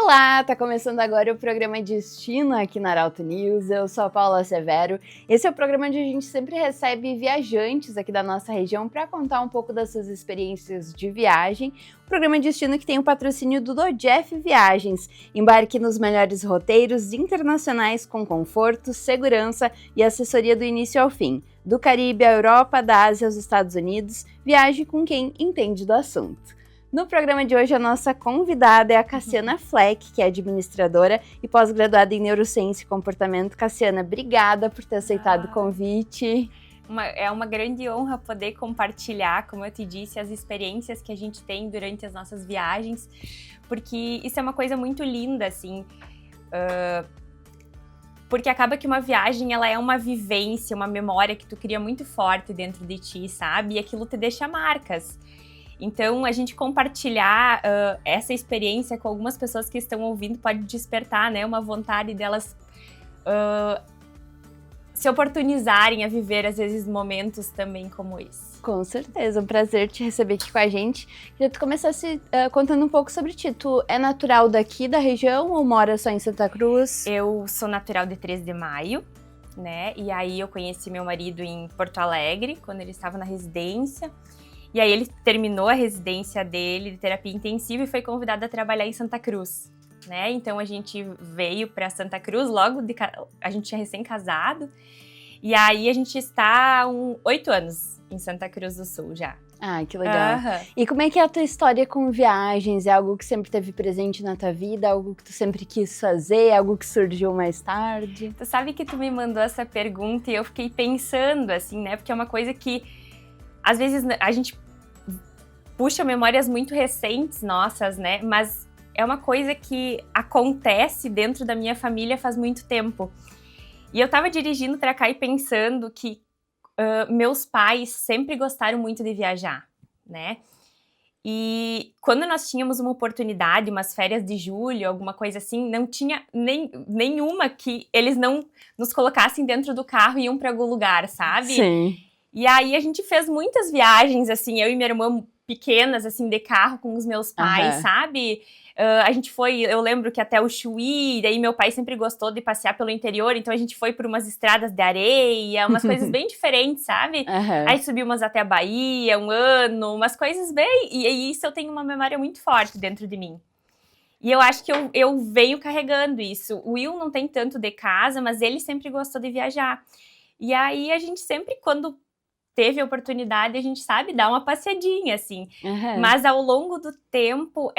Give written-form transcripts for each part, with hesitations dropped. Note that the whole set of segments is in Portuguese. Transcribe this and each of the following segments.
Olá, tá começando agora o programa Destino aqui na Arauto News. Eu sou a Paula Severo. Esse é o programa onde a gente sempre recebe viajantes aqui da nossa região para contar um pouco das suas experiências de viagem. O programa Destino que tem o patrocínio do Dojef Viagens. Embarque nos melhores roteiros internacionais com conforto, segurança e assessoria do início ao fim. Do Caribe à Europa, da Ásia aos Estados Unidos, viaje com quem entende do assunto. No programa de hoje, a nossa convidada é a Cassiana Fleck, que é administradora e pós-graduada em Neurociência e Comportamento. Cassiana, obrigada por ter aceitado o convite. É uma grande honra poder compartilhar, como eu te disse, as experiências que a gente tem durante as nossas viagens, porque isso é uma coisa muito linda, assim, porque acaba que uma viagem, ela é uma vivência, uma memória que tu cria muito forte dentro de ti, sabe? E aquilo te deixa marcas. Então, a gente compartilhar essa experiência com algumas pessoas que estão ouvindo pode despertar, né, uma vontade delas se oportunizarem a viver, às vezes, momentos também como esse. Com certeza, um prazer te receber aqui com a gente. Queria que tu começasse contando um pouco sobre ti. Tu é natural daqui da região ou mora só em Santa Cruz? Eu sou natural de 3 de Maio, né, e aí eu conheci meu marido em Porto Alegre, quando ele estava na residência. E aí ele terminou a residência dele de terapia intensiva e foi convidado a trabalhar em Santa Cruz, né? Então a gente veio para Santa Cruz, a gente tinha recém-casado, e aí a gente está há 8 anos em Santa Cruz do Sul já. Ah, que legal. E como é que é a tua história com viagens? É algo que sempre teve presente na tua vida? Algo que tu sempre quis fazer? Algo que surgiu mais tarde? Tu sabe que tu me mandou essa pergunta e eu fiquei pensando, assim, né? Porque é uma coisa que às vezes a gente puxa memórias muito recentes nossas, né? Mas é uma coisa que acontece dentro da minha família faz muito tempo. E eu tava dirigindo pra cá e pensando que meus pais sempre gostaram muito de viajar, né? E quando nós tínhamos uma oportunidade, umas férias de julho, alguma coisa assim, não tinha nenhuma que eles não nos colocassem dentro do carro e iam pra algum lugar, sabe? Sim. E aí a gente fez muitas viagens, assim, eu e minha irmã pequenas, assim, de carro com os meus pais, sabe? A gente foi, eu lembro que até o Chuí, daí meu pai sempre gostou de passear pelo interior, então a gente foi por umas estradas de areia, umas coisas bem diferentes, sabe? Aí subimos até a Bahia, um ano, umas coisas bem... E isso eu tenho uma memória muito forte dentro de mim. E eu acho que eu venho carregando isso. O Will não tem tanto de casa, mas ele sempre gostou de viajar. E aí a gente sempre, quando teve a oportunidade, a gente sabe dar uma passeadinha, assim. Mas ao longo do tempo,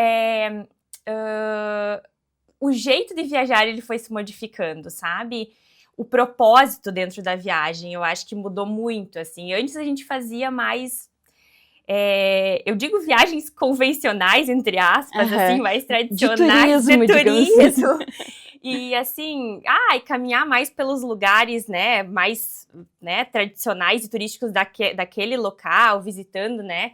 o jeito de viajar, ele foi se modificando, sabe? O propósito dentro da viagem, eu acho que mudou muito, assim. Antes a gente fazia mais... eu digo viagens convencionais, entre aspas, assim, mais tradicionais. De turismo. E assim, caminhar mais pelos lugares, né, mais, né, tradicionais e turísticos daquele local, visitando, né.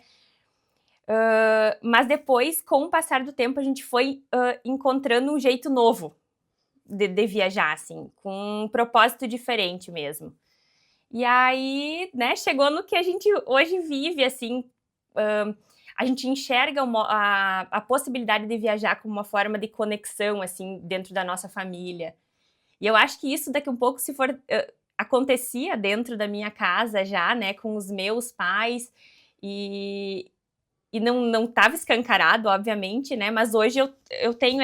Mas depois, com o passar do tempo, a gente foi encontrando um jeito novo de viajar, assim, com um propósito diferente mesmo. E aí, né, chegou no que a gente hoje vive, assim, a gente enxerga a possibilidade de viajar como uma forma de conexão, assim, dentro da nossa família. E eu acho que isso, daqui a um pouco, se for... acontecia dentro da minha casa já, né, com os meus pais, e não estava escancarado, obviamente, né, mas hoje eu tenho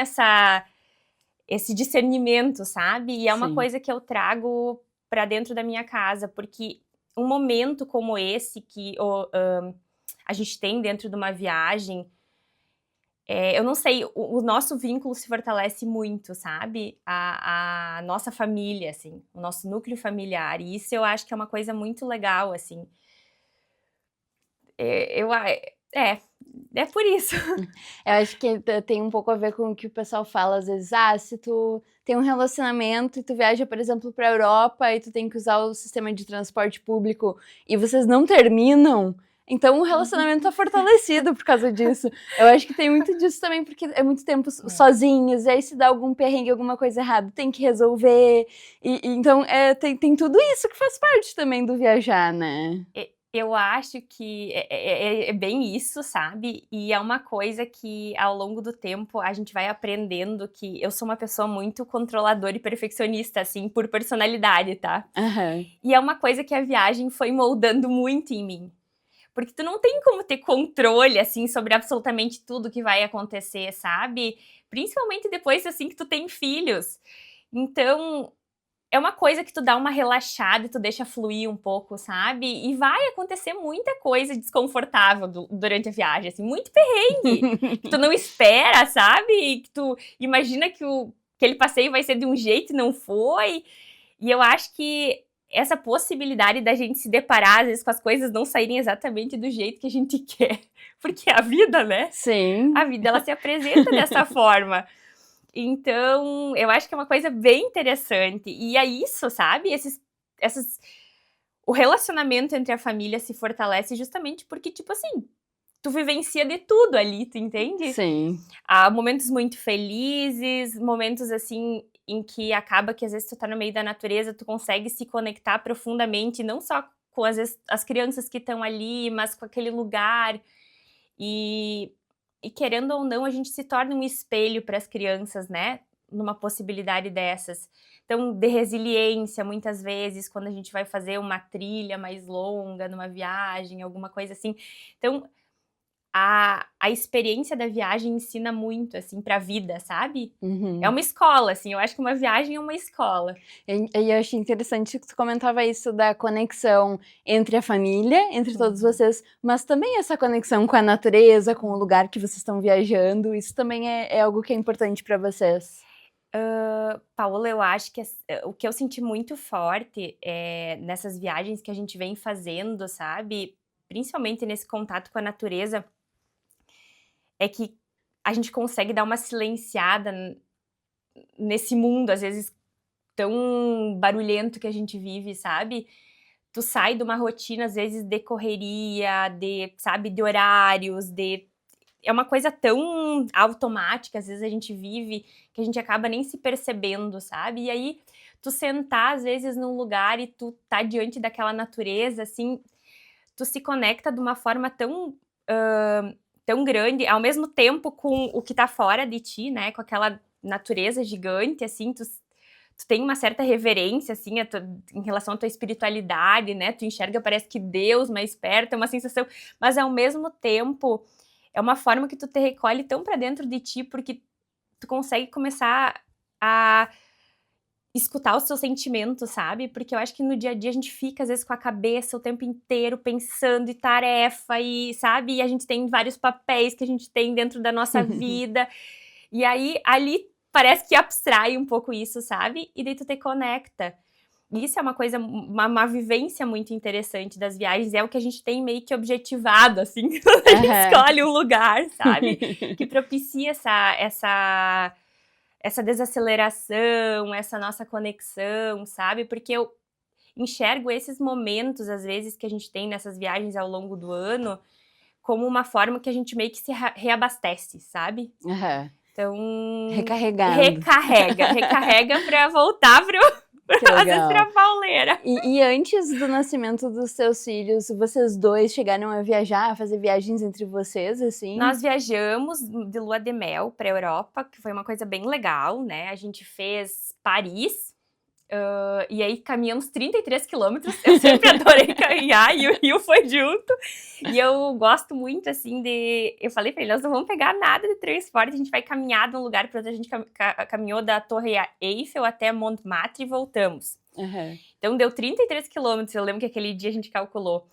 esse discernimento, sabe? E é uma coisa que eu trago para dentro da minha casa, porque um momento como esse que... a gente tem dentro de uma viagem, eu não sei, o nosso vínculo se fortalece muito, sabe? A nossa família, assim, o nosso núcleo familiar, e isso eu acho que é uma coisa muito legal, assim. É por isso. Eu acho que tem um pouco a ver com o que o pessoal fala, às vezes, se tu tem um relacionamento e tu viaja, por exemplo, para a Europa e tu tem que usar o sistema de transporte público e vocês não terminam, então o relacionamento tá fortalecido por causa disso. Eu acho que tem muito disso também, porque é muito tempo sozinhos, e aí se dá algum perrengue, alguma coisa errada, tem que resolver. Então tem tudo isso que faz parte também do viajar, né? Eu acho que é bem isso, sabe, e é uma coisa que ao longo do tempo a gente vai aprendendo que eu sou uma pessoa muito controladora e perfeccionista, assim, por personalidade, tá. Aham. E é uma coisa que a viagem foi moldando muito em mim, porque tu não tem como ter controle, assim, sobre absolutamente tudo que vai acontecer, sabe, principalmente depois, assim, que tu tem filhos. Então, é uma coisa que tu dá uma relaxada e tu deixa fluir um pouco, sabe, e vai acontecer muita coisa desconfortável durante a viagem, assim, muito perrengue, que tu não espera, sabe, e que tu imagina que aquele passeio vai ser de um jeito e não foi. E eu acho que essa possibilidade da gente se deparar, às vezes, com as coisas não saírem exatamente do jeito que a gente quer, porque a vida, né, Sim. a vida ela se apresenta dessa forma. Então, eu acho que é uma coisa bem interessante. E é isso, sabe? Essas o relacionamento entre a família se fortalece justamente porque, tipo assim, tu vivencia de tudo ali, tu entende? Sim. Há momentos muito felizes, momentos, assim, em que acaba que às vezes tu tá no meio da natureza, tu consegue se conectar profundamente, não só com, às vezes, as crianças que estão ali, mas com aquele lugar. E querendo ou não, a gente se torna um espelho para as crianças, né, numa possibilidade dessas. Então, de resiliência, muitas vezes, quando a gente vai fazer uma trilha mais longa, numa viagem, alguma coisa assim. Então, a experiência da viagem ensina muito, assim, para a vida, sabe. É Uhum. uma escola, assim, eu acho que uma viagem é uma escola. E eu achei interessante que tu comentava isso da conexão entre a família, entre todos Uhum. vocês, mas também essa conexão com a natureza, com o lugar que vocês estão viajando, isso também é algo que é importante para vocês? Paola, eu acho que o que eu senti muito forte, nessas viagens que a gente vem fazendo, sabe, principalmente nesse contato com a natureza, é que a gente consegue dar uma silenciada nesse mundo, às vezes, tão barulhento que a gente vive, sabe. Tu sai de uma rotina, às vezes, de correria, sabe, de horários, é uma coisa tão automática, às vezes a gente vive, que a gente acaba nem se percebendo, sabe. E aí, tu sentar, às vezes, num lugar e tu tá diante daquela natureza, assim, tu se conecta de uma forma tão grande, ao mesmo tempo com o que tá fora de ti, né, com aquela natureza gigante, assim, tu tem uma certa reverência, assim, em relação à tua espiritualidade, né, tu enxerga parece que Deus mais perto, é uma sensação, mas ao mesmo tempo, é uma forma que tu te recolhe tão pra dentro de ti, porque tu consegue começar a escutar os seus sentimentos, sabe, porque eu acho que no dia a dia a gente fica às vezes com a cabeça o tempo inteiro pensando e tarefa e, sabe, e a gente tem vários papéis que a gente tem dentro da nossa vida, e aí ali parece que abstrai um pouco isso, sabe, e daí tu te conecta. E isso é uma coisa, uma vivência muito interessante das viagens, é o que a gente tem meio que objetivado, assim, quando a gente Aham. escolhe um lugar, sabe, que propicia essa desaceleração, essa nossa conexão, sabe, porque eu enxergo esses momentos, às vezes, que a gente tem nessas viagens ao longo do ano, como uma forma que a gente meio que se reabastece, sabe. Aham. Então, Recarregando. recarrega pra voltar Que às vezes legal. pra pauleira. E antes do nascimento dos seus filhos, vocês 2 chegaram a viajar, a fazer viagens entre vocês, assim? Nós viajamos de lua de mel pra Europa, que foi uma coisa bem legal, né, a gente fez Paris, e aí caminhamos 33 quilômetros, eu sempre adorei caminhar e o Rio foi junto, e eu gosto muito, assim, eu falei pra ele: "Nós não vamos pegar nada de transporte, a gente vai caminhar de um lugar para outro", a gente caminhou da Torre Eiffel até Montmartre e voltamos. Aham. Então deu 33 quilômetros, eu lembro que aquele dia a gente calculou.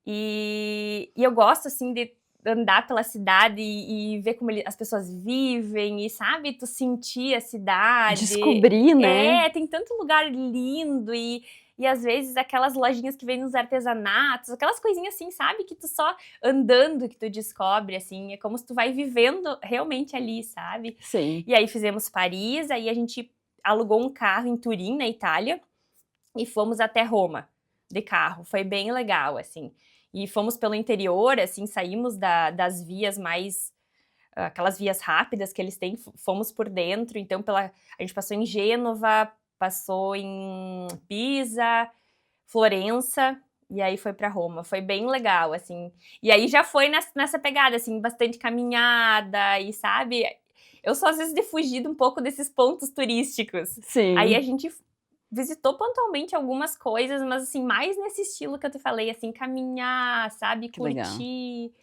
E eu gosto, assim, de andar pela cidade e ver como as pessoas vivem e, sabe, tu sentir a cidade. Descobrir, né? Tem tanto lugar lindo e às vezes aquelas lojinhas que vendem nos artesanatos, aquelas coisinhas assim, sabe, que tu só andando que tu descobre, assim, é como se tu vai vivendo realmente ali, sabe. Sim. E aí fizemos Paris, aí a gente alugou um carro em Turim, na Itália, e fomos até Roma, de carro, foi bem legal, assim. E fomos pelo interior, assim, saímos das vias mais aquelas vias rápidas que eles têm, fomos por dentro, então a gente passou em Gênova, passou em Pisa, Florença, E aí foi pra Roma, foi bem legal, assim. E aí já foi nessa pegada, assim, bastante caminhada e, sabe? Eu sou, às vezes, de fugir um pouco desses pontos turísticos. Aí a Sim. gente visitou pontualmente algumas coisas, mas, assim, mais nesse estilo que eu te falei, assim, caminhar, sabe? Que legal. Curtir. E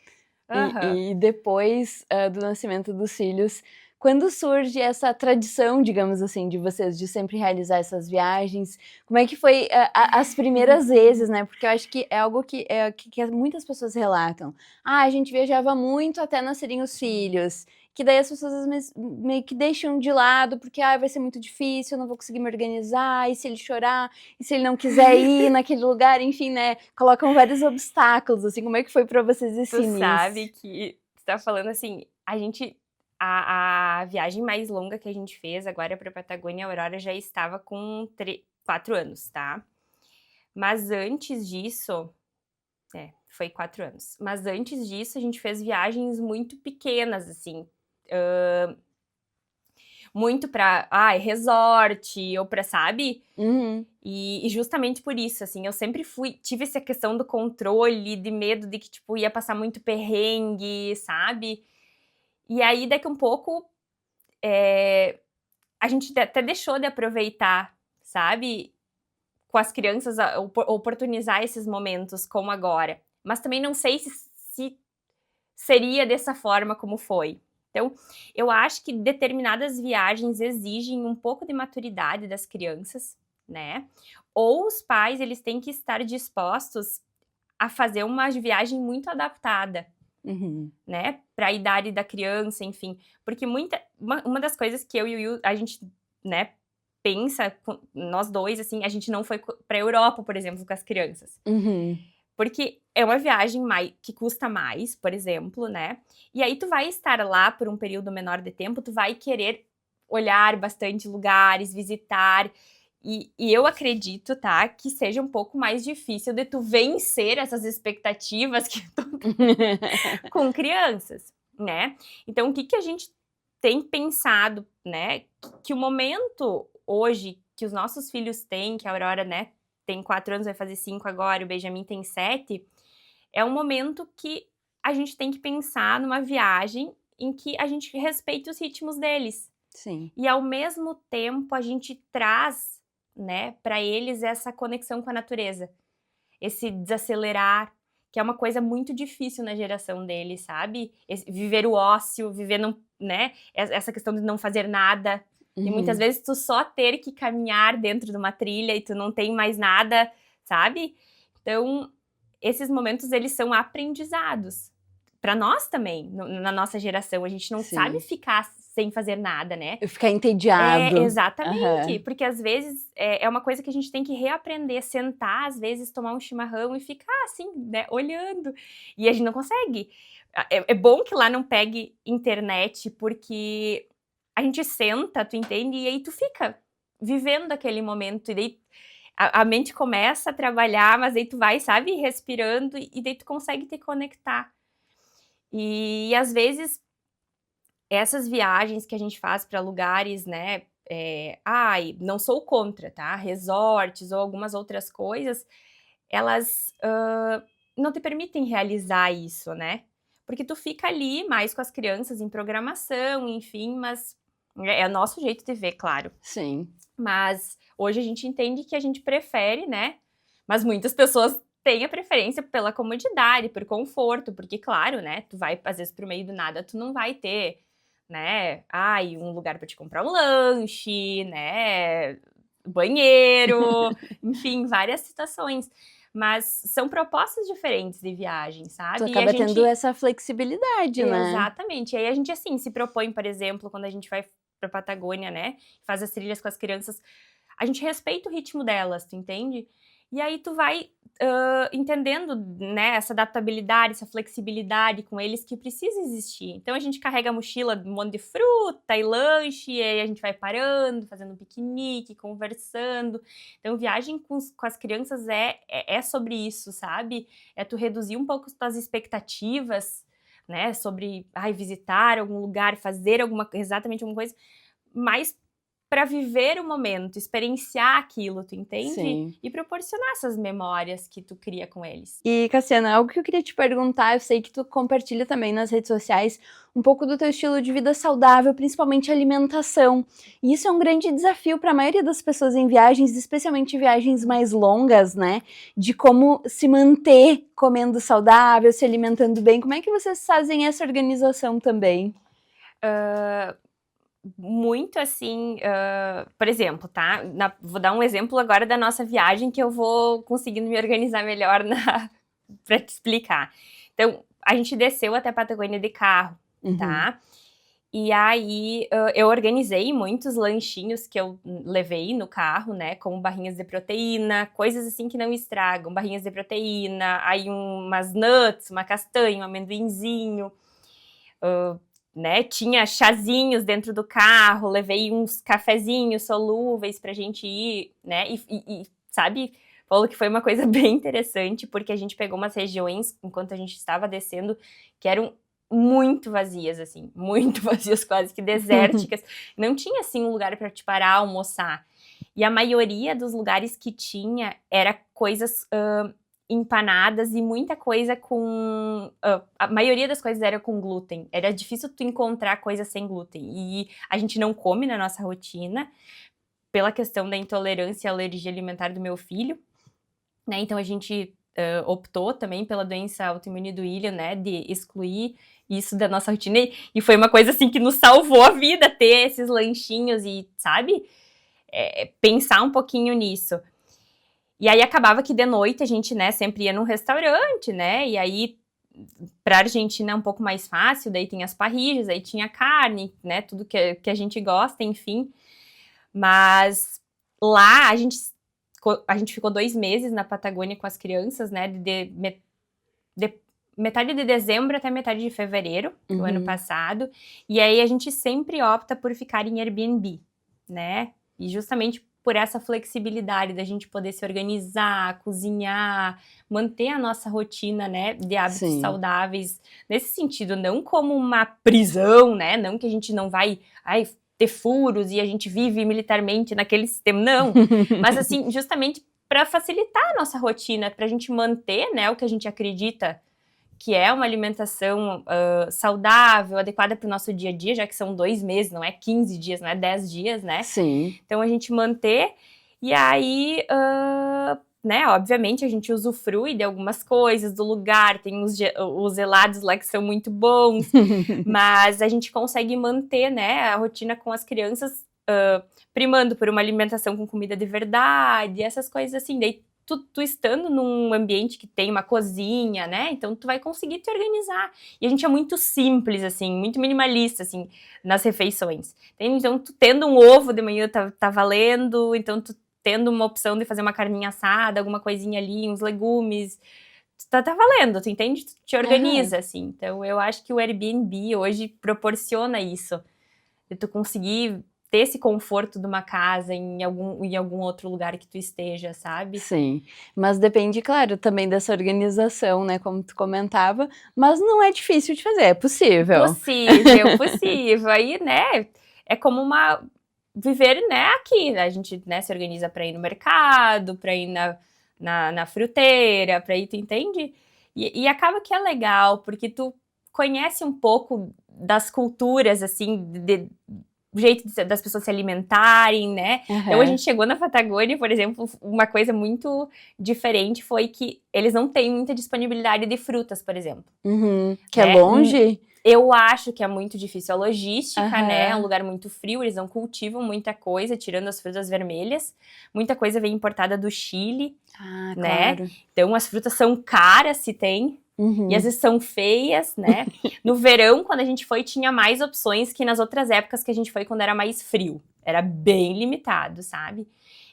Aham. e depois, do nascimento dos filhos, quando surge essa tradição, digamos assim, de vocês de sempre realizar essas viagens, como é que foi as primeiras vezes, né, porque eu acho que é algo que muitas pessoas relatam. "Ah, a gente viajava muito até nascerem os Sim. filhos", que daí as pessoas às vezes meio que deixam de lado, porque: "Ai, vai ser muito difícil, eu não vou conseguir me organizar, e se ele chorar? E se ele não quiser ir naquele lugar?", enfim, né, colocam vários obstáculos, assim, como é que foi pra vocês esse Tu sabe início? que tu tá falando assim, a gente a viagem mais longa que a gente fez agora pra Patagônia, a Aurora já estava com 4 anos, tá. Mas antes disso foi 4 anos. Mas antes disso a gente fez viagens muito pequenas, assim, muito pra, resort ou pra, sabe. Uhum. E justamente por isso, assim, eu sempre tive essa questão do controle, de medo de que, tipo, ia passar muito perrengue, sabe. E aí daqui um pouco, a gente até deixou de aproveitar, sabe, com as crianças a oportunizar esses momentos como agora. Mas também não sei se seria dessa forma como foi. Então, eu acho que determinadas viagens exigem um pouco de maturidade das crianças, né, ou os pais eles têm que estar dispostos a fazer uma viagem muito adaptada, Uhum. né, para a idade da criança, enfim. Porque uma das coisas que eu e o Will, a gente, né, pensa, nós 2 assim, a gente não foi pra Europa, por exemplo, com as crianças. Uhum. Porque é uma viagem que custa mais, por exemplo, né, e aí tu vai estar lá por um período menor de tempo, tu vai querer olhar bastante lugares, visitar, e eu acredito, tá, que seja um pouco mais difícil de tu vencer essas expectativas que tu com crianças, né. Então o que que a gente tem pensado, né, que o momento hoje que os nossos filhos têm, que a Aurora, né, tem 4 anos, vai fazer 5 agora, o Benjamin tem 7, é um momento que a gente tem que pensar numa viagem em que a gente respeite os ritmos deles. Sim. E ao mesmo tempo a gente traz, né, para eles essa conexão com a natureza, esse desacelerar, que é uma coisa muito difícil na geração deles, sabe? Viver o ócio, viver não, né? Essa questão de não fazer nada. E muitas Uhum. vezes tu só ter que caminhar dentro de uma trilha e tu não tem mais nada, sabe? Então, esses momentos eles são aprendizados. Para nós também, na nossa geração, a gente não sabe Sim. ficar sem fazer nada, né? Eu ficar É, entediado. exatamente, Aham. porque às vezes é uma coisa que a gente tem que reaprender, sentar, às vezes, tomar um chimarrão e ficar assim, né, olhando. E a gente não consegue. É bom que lá não pegue internet, porque a gente senta, tu entende? E aí tu fica vivendo aquele momento, e daí a mente começa a trabalhar, mas aí tu vai, sabe, respirando, e daí tu consegue te conectar. E às vezes essas viagens que a gente faz para lugares, né, não sou contra, tá, resorts ou algumas outras coisas, elas, não te permitem realizar isso, né, porque tu fica ali mais com as crianças em programação, enfim, mas é o nosso jeito de ver, claro. Sim. Mas hoje a gente entende que a gente prefere, né, mas muitas pessoas têm a preferência pela comodidade, por conforto, porque claro, né, tu vai às vezes para o meio do nada, tu não vai ter, né, um lugar para te comprar um lanche, né, banheiro, enfim, várias situações. Mas são propostas diferentes de viagem, Tu sabe. E a acaba tendo gente essa flexibilidade, né. exatamente. E aí a gente, assim, se propõe, por exemplo, quando a gente vai pra Patagônia, né, faz as trilhas com as crianças, a gente respeita o ritmo delas, tu entende? E aí tu vai, entendendo, né, essa adaptabilidade, essa flexibilidade com eles que precisa existir. Então a gente carrega a mochila de um monte de fruta e lanche, e aí a gente vai parando, fazendo um piquenique, conversando. Então viagem com as crianças é sobre isso, sabe? É tu reduzir um pouco as tuas expectativas, né, sobre, visitar algum lugar, fazer exatamente alguma coisa, mas para viver o momento, experienciar aquilo, tu entende? Sim. E proporcionar essas memórias que tu cria com eles. E, Cassiana, algo que eu queria te perguntar, eu sei que tu compartilha também nas redes sociais um pouco do teu estilo de vida saudável, principalmente alimentação. E isso é um grande desafio para a maioria das pessoas em viagens, especialmente viagens mais longas, né? De como se manter comendo saudável, se alimentando bem. Como é que vocês fazem essa organização também? Muito assim, por exemplo, tá? Vou dar um exemplo agora da nossa viagem que eu vou conseguindo me organizar melhor para te explicar. Então, a gente desceu até a Patagônia de carro, tá? E aí eu organizei muitos lanchinhos que eu levei no carro, né? Como barrinhas de proteína, coisas assim que não estragam, barrinhas de proteína, aí umas nuts, uma castanha, um amendoinzinho, né, tinha chazinhos dentro do carro, levei uns cafezinhos solúveis pra gente ir, né, e sabe, falou que foi uma coisa bem interessante, porque a gente pegou umas regiões, enquanto a gente estava descendo, que eram muito vazias, assim, muito vazias, quase que desérticas, não tinha, assim, um lugar pra te parar, almoçar, e a maioria dos lugares que tinha era coisas empanadas e muita coisa com... a maioria das coisas era com glúten. Era difícil tu encontrar coisa sem glúten. E a gente não come na nossa rotina, pela questão da intolerância e alergia alimentar do meu filho, né? Então a gente optou também pela doença autoimune do William, né? De excluir isso da nossa rotina. E foi uma coisa assim que nos salvou a vida, ter esses lanchinhos e, sabe? Pensar um pouquinho nisso. E aí acabava que de noite a gente, né, sempre ia num restaurante, né, e aí pra Argentina é um pouco mais fácil, daí tem as parrillas, aí tinha carne, né, tudo que a gente gosta, enfim. Mas lá a gente ficou 2 meses na Patagônia com as crianças, né, de metade de dezembro até metade de fevereiro do ano passado, e aí a gente sempre opta por ficar em Airbnb, né, e justamente por essa flexibilidade da gente poder se organizar, cozinhar, manter a nossa rotina, né, de hábitos saudáveis, nesse sentido, não como uma prisão, né, não que a gente não vai ter furos e a gente vive militarmente naquele sistema, não, mas assim, justamente para facilitar a nossa rotina, para a gente manter, né, o que a gente acredita que é uma alimentação saudável, adequada para o nosso dia a dia, já que são 2 meses, não é 15 dias, não é 10 dias, né? Sim. Então a gente manter, e aí, né, obviamente a gente usufrui de algumas coisas do lugar, tem os gelados lá que são muito bons, mas a gente consegue manter, né, a rotina com as crianças, primando por uma alimentação com comida de verdade, essas coisas assim, daí tu estando num ambiente que tem uma cozinha, né, então tu vai conseguir te organizar. E a gente é muito simples, assim, muito minimalista, assim, nas refeições. Então, tu tendo um ovo de manhã tá valendo, então tu tendo uma opção de fazer uma carninha assada, alguma coisinha ali, uns legumes, tá valendo, tu entende? Tu te organiza, assim. Então, eu acho que o Airbnb hoje proporciona isso, de tu conseguir ter esse conforto de uma casa em algum outro lugar que tu esteja, sabe? Sim, mas depende, claro, também dessa organização, né, como tu comentava, mas não é difícil de fazer, é possível. Possível. Aí, né, é como viver, né, aqui, a gente, né, se organiza para ir no mercado, para ir na fruteira, para ir, tu entende? E acaba que é legal, porque tu conhece um pouco das culturas, assim, o jeito das pessoas se alimentarem, né? Então a gente chegou na Patagônia, por exemplo, uma coisa muito diferente foi que eles não têm muita disponibilidade de frutas, por exemplo. Que é longe? Eu acho que é muito difícil a logística, né? É um lugar muito frio, eles não cultivam muita coisa, tirando as frutas vermelhas. Muita coisa vem importada do Chile, né? Claro. Então as frutas são caras, se tem. E às vezes são feias, né? No verão, quando a gente foi, tinha mais opções que nas outras épocas que a gente foi, quando era mais frio. Era bem limitado, sabe?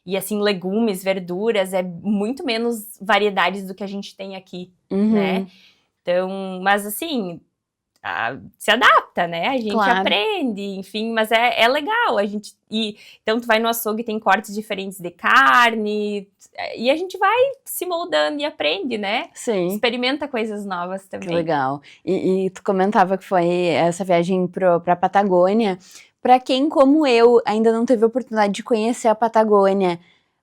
E assim, legumes, verduras, é muito menos variedades do que a gente tem aqui, né? Então, mas assim, se adapta, né? A gente aprende, enfim, mas é legal. Então tu vai no açougue, tem cortes diferentes de carne, e a gente vai se moldando e aprende, né? Sim. Experimenta coisas novas também. Que legal. E tu comentava que foi essa viagem pra Patagônia, Para quem, como eu, ainda não teve a oportunidade de conhecer a Patagônia,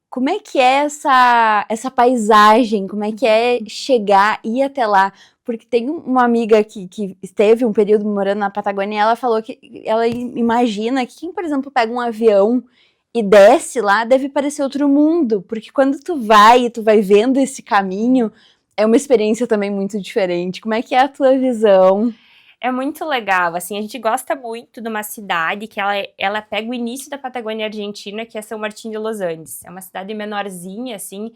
como é que é essa paisagem? Como é que é chegar, ir até lá? Porque tem uma amiga que esteve um período morando na Patagônia e ela falou que ela imagina que quem, por exemplo, pega um avião e desce lá, deve parecer outro mundo. Porque quando tu vai e tu vai vendo esse caminho, é uma experiência também muito diferente. Como é que é a tua visão? É muito legal, assim, a gente gosta muito de uma cidade que ela pega o início da Patagônia Argentina, que é São Martín de los Andes. É uma cidade menorzinha, assim.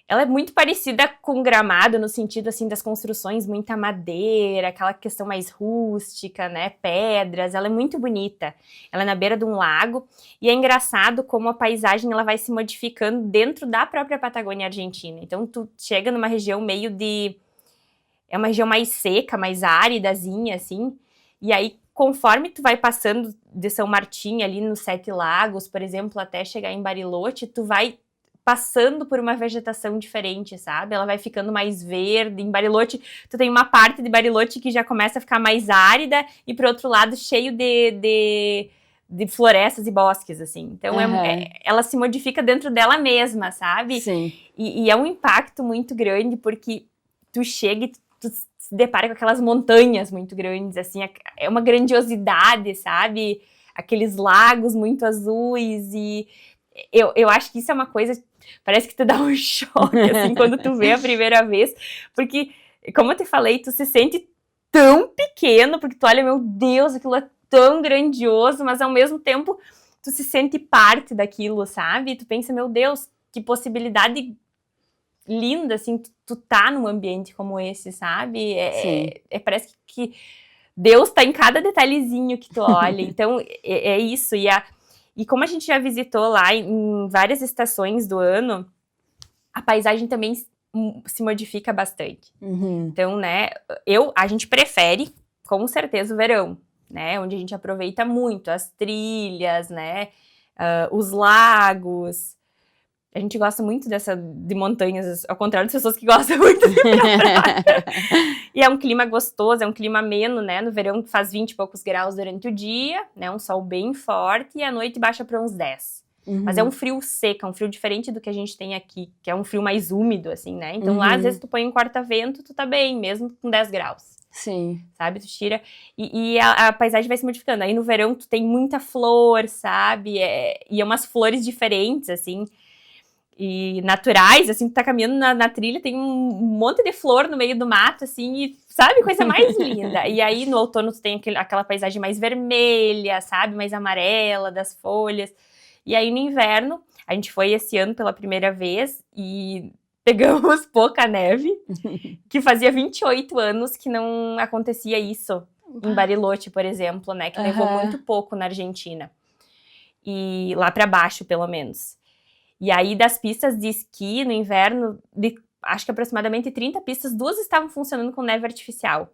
Ela é muito parecida com Gramado, no sentido, assim, das construções, muita madeira, aquela questão mais rústica, né, pedras. Ela é muito bonita. Ela é na beira de um lago. E é engraçado como a paisagem ela vai se modificando dentro da própria Patagônia Argentina. Então, tu chega numa região meio de... É uma região mais seca, mais áridazinha, assim. E aí, conforme tu vai passando de São Martim, ali nos Sete Lagos, por exemplo, até chegar em Bariloche, tu vai passando por uma vegetação diferente, sabe? Ela vai ficando mais verde. Em Bariloche, tu tem uma parte de Bariloche que já começa a ficar mais árida e, por outro lado, cheio de florestas e bosques, assim. Então, ela se modifica dentro dela mesma, sabe? Sim. E é um impacto muito grande, porque tu chega e tu se depara com aquelas montanhas muito grandes, assim, é uma grandiosidade, sabe? Aqueles lagos muito azuis, e eu acho que isso é uma coisa, parece que tu dá um choque, assim, quando tu vê a primeira vez, porque, como eu te falei, tu se sente tão pequeno, porque tu olha, meu Deus, aquilo é tão grandioso, mas ao mesmo tempo tu se sente parte daquilo, sabe? Tu pensa, meu Deus, que possibilidade linda, assim, tu tá num ambiente como esse, sabe? Parece que Deus tá em cada detalhezinho que tu olha. Então, é isso. E como a gente já visitou lá em várias estações do ano, a paisagem também se modifica bastante. Uhum. Então, né, a gente prefere, com certeza, o verão, né? Onde a gente aproveita muito as trilhas, né? Os lagos. A gente gosta muito de montanhas, ao contrário das pessoas que gostam muito de praia. E é um clima gostoso, é um clima ameno, né? No verão faz 20 e poucos graus durante o dia, né? Um sol bem forte, e à noite baixa para uns 10. Uhum. Mas é um frio seco, é um frio diferente do que a gente tem aqui, que é um frio mais úmido, assim, né? Então lá, às vezes, tu põe um corta-vento, tu tá bem, mesmo com 10 graus. Sim. Sabe? Tu tira... E a paisagem vai se modificando. Aí no verão tu tem muita flor, sabe? E é umas flores diferentes, assim, e naturais, assim, tu tá caminhando na trilha, tem um monte de flor no meio do mato, assim, e, sabe, coisa mais linda. E aí, no outono, tu tem aquela paisagem mais vermelha, sabe, mais amarela das folhas. E aí, no inverno, a gente foi esse ano pela primeira vez e pegamos pouca neve, que fazia 28 anos que não acontecia isso em Bariloche, por exemplo, né, que nevou muito pouco na Argentina. E lá pra baixo, pelo menos. E aí, das pistas de esqui no inverno, acho que aproximadamente 30 pistas, 2 estavam funcionando com neve artificial.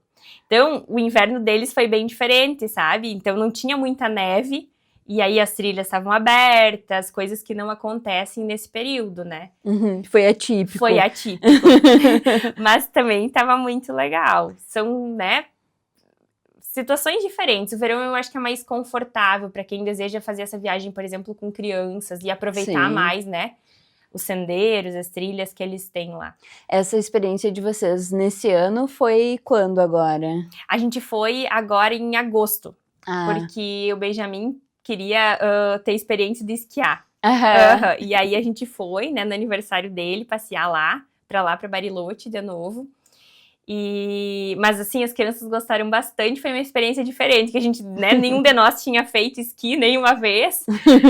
Então, o inverno deles foi bem diferente, sabe? Então, não tinha muita neve, e aí as trilhas estavam abertas, coisas que não acontecem nesse período, né? Uhum, foi atípico. Foi atípico. Mas também estava muito legal. São, né, situações diferentes. O verão eu acho que é mais confortável para quem deseja fazer essa viagem, por exemplo, com crianças e aproveitar mais, né, os sendeiros, as trilhas que eles têm lá. Essa experiência de vocês nesse ano foi quando agora? A gente foi agora em agosto, porque o Benjamin queria ter experiência de esquiar. E aí a gente foi, né, no aniversário dele, passear lá para Bariloche de novo. Mas assim, as crianças gostaram bastante, foi uma experiência diferente, que a gente, né, nenhum de nós tinha feito esqui nenhuma vez,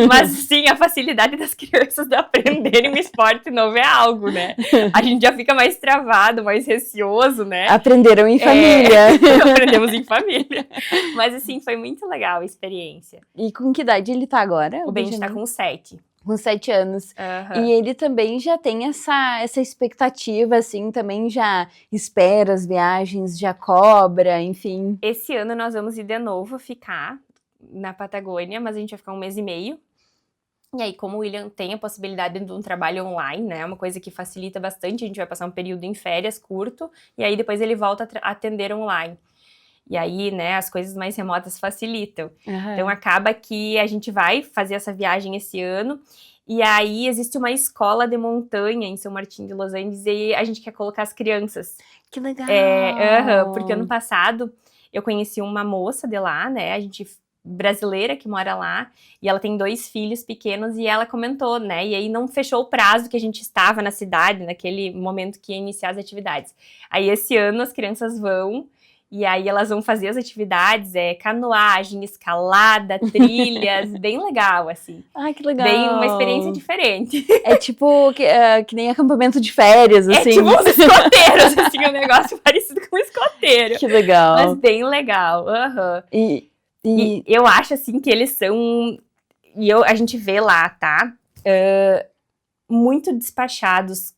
mas sim, a facilidade das crianças de aprenderem um esporte novo é algo, né? A gente já fica mais travado, mais receoso, né? Aprenderam em família. Aprendemos em família. Mas assim, foi muito legal a experiência. E com que idade ele tá agora? O Benji tá com 7. Com 7 anos. E ele também já tem essa expectativa, assim, também já espera as viagens, já cobra, enfim. Esse ano nós vamos ir de novo ficar na Patagônia, mas a gente vai ficar 1 mês e meio. E aí, como o William tem a possibilidade de um trabalho online, né, uma coisa que facilita bastante, a gente vai passar um período em férias curto, e aí depois ele volta a atender online. E aí, né, as coisas mais remotas facilitam. Então, acaba que a gente vai fazer essa viagem esse ano. E aí, existe uma escola de montanha em São Martinho de Los Angeles e a gente quer colocar as crianças. Que legal! Porque ano passado eu conheci uma moça de lá, né, brasileira que mora lá, e ela tem 2 filhos pequenos, e ela comentou, né, e aí não fechou o prazo que a gente estava na cidade, naquele momento que ia iniciar as atividades. Aí esse ano as crianças vão, e aí elas vão fazer as atividades, canoagem, escalada, trilhas, bem legal, assim. Ai, que legal! Bem, uma experiência diferente. É tipo que nem acampamento de férias, assim. É tipo uns escoteiros, assim, um negócio parecido com um escoteiro. Que legal! Mas bem legal, E eu acho, assim, que eles são... a gente vê lá, tá? Muito despachados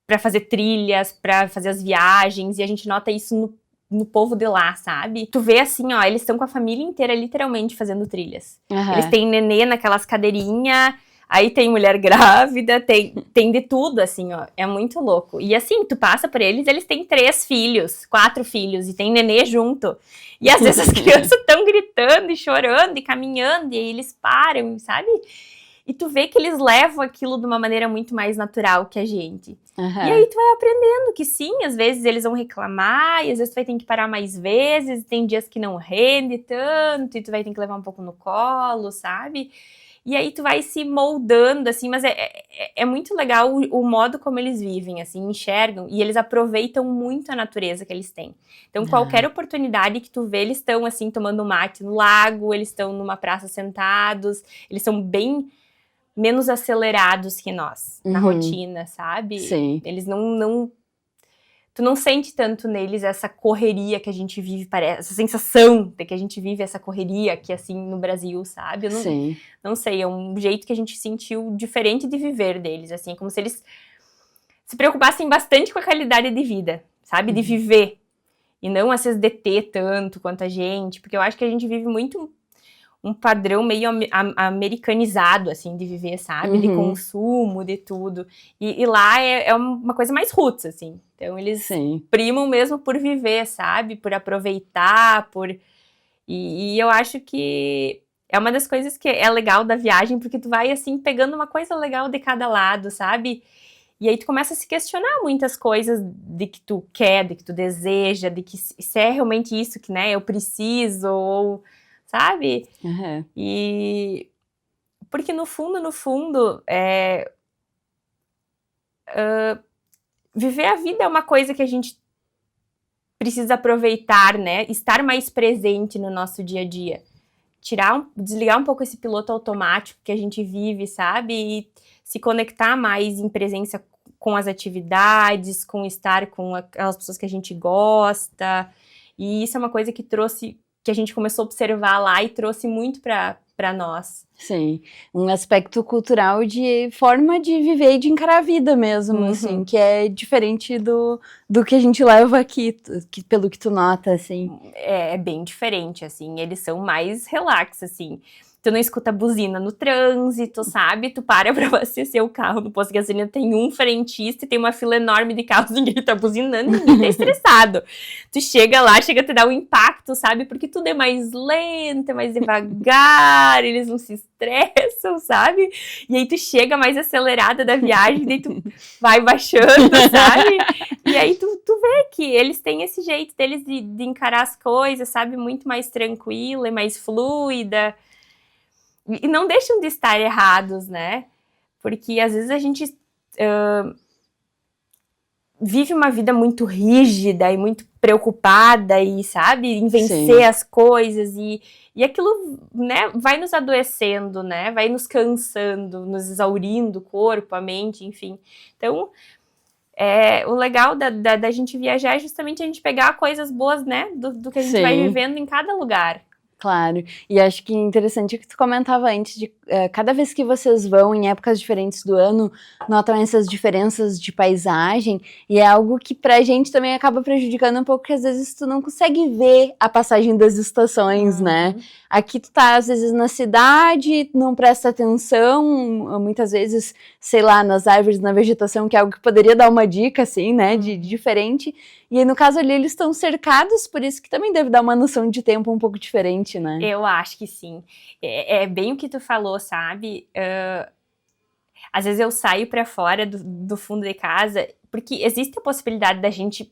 pra fazer trilhas, pra fazer as viagens. E a gente nota isso no povo de lá, sabe? Tu vê, assim, ó, eles estão com a família inteira, literalmente, fazendo trilhas. Eles têm nenê naquelas cadeirinhas... Aí tem mulher grávida, tem de tudo, assim, ó. É muito louco. E assim, tu passa por eles têm 3 filhos, 4 filhos, e tem nenê junto. E às vezes as crianças estão gritando e chorando e caminhando, e aí eles param, sabe? E tu vê que eles levam aquilo de uma maneira muito mais natural que a gente. E aí tu vai aprendendo que sim, às vezes eles vão reclamar, e às vezes tu vai ter que parar mais vezes, e tem dias que não rende tanto, e tu vai ter que levar um pouco no colo, sabe? E aí tu vai se moldando, assim, mas é muito legal o modo como eles vivem, assim, enxergam, e eles aproveitam muito a natureza que eles têm. Então, qualquer oportunidade que tu vê, eles estão, assim, tomando mate no lago, eles estão numa praça sentados, eles são bem menos acelerados que nós, na rotina, sabe? Sim. Eles tu não sente tanto neles essa correria que a gente vive, essa sensação de que a gente vive essa correria aqui, assim, no Brasil, sabe? Eu não sei, é um jeito que a gente sentiu diferente de viver deles, assim, como se eles se preocupassem bastante com a qualidade de vida, sabe? De viver, e não às vezes de ter tanto quanto a gente, porque eu acho que a gente vive muito um padrão meio americanizado, assim, de viver, sabe? De consumo, de tudo. E lá é uma coisa mais roots, assim. Então, eles primam mesmo por viver, sabe? Por aproveitar, E eu acho que é uma das coisas que é legal da viagem, porque tu vai, assim, pegando uma coisa legal de cada lado, sabe? E aí tu começa a se questionar muitas coisas de que tu quer, de que tu deseja, de que se é realmente isso que, né, eu preciso, ou... sabe? E porque no fundo, viver a vida é uma coisa que a gente precisa aproveitar, né? Estar mais presente no nosso dia a dia. Desligar um pouco esse piloto automático que a gente vive, sabe? E se conectar mais em presença com as atividades, com estar com aquelas pessoas que a gente gosta. E isso é uma coisa que a gente começou a observar lá e trouxe muito para nós. Sim, um aspecto cultural de forma de viver e de encarar a vida mesmo, assim, que é diferente do que a gente leva aqui, pelo que tu nota, assim. É bem diferente, assim, eles são mais relax, assim. Tu não escuta buzina no trânsito, sabe? Tu para pra abastecer o carro no posto de gasolina, tem um frentista e tem uma fila enorme de carros, ninguém tá buzinando, ninguém tá estressado. Tu chega lá, chega a te dar um impacto, sabe? Porque tudo é mais lento, é mais devagar, eles não se estressam, sabe? E aí tu chega mais acelerada da viagem, daí tu vai baixando, sabe? E aí tu vê que eles têm esse jeito deles de encarar as coisas, sabe? Muito mais tranquila e mais fluida. E não deixam de estar errados, né? Porque às vezes a gente vive uma vida muito rígida e muito preocupada e, sabe, em vencer as coisas e aquilo, né, vai nos adoecendo, né? Vai nos cansando, nos exaurindo o corpo, a mente, enfim. Então, o legal da gente viajar é justamente a gente pegar coisas boas, né, do que a gente vai vivendo em cada lugar. Claro, e acho que interessante o que tu comentava antes, de cada vez que vocês vão em épocas diferentes do ano, notam essas diferenças de paisagem, e é algo que pra gente também acaba prejudicando um pouco, porque às vezes tu não consegue ver a passagem das estações, né? Aqui tu tá às vezes na cidade, não presta atenção, muitas vezes, sei lá, nas árvores, na vegetação, que é algo que poderia dar uma dica, assim, né, de diferente. E aí, no caso ali, eles estão cercados, por isso que também deve dar uma noção de tempo um pouco diferente, né? Eu acho que sim. É bem o que tu falou, sabe? Às vezes eu saio pra fora do fundo de casa, porque existe a possibilidade da gente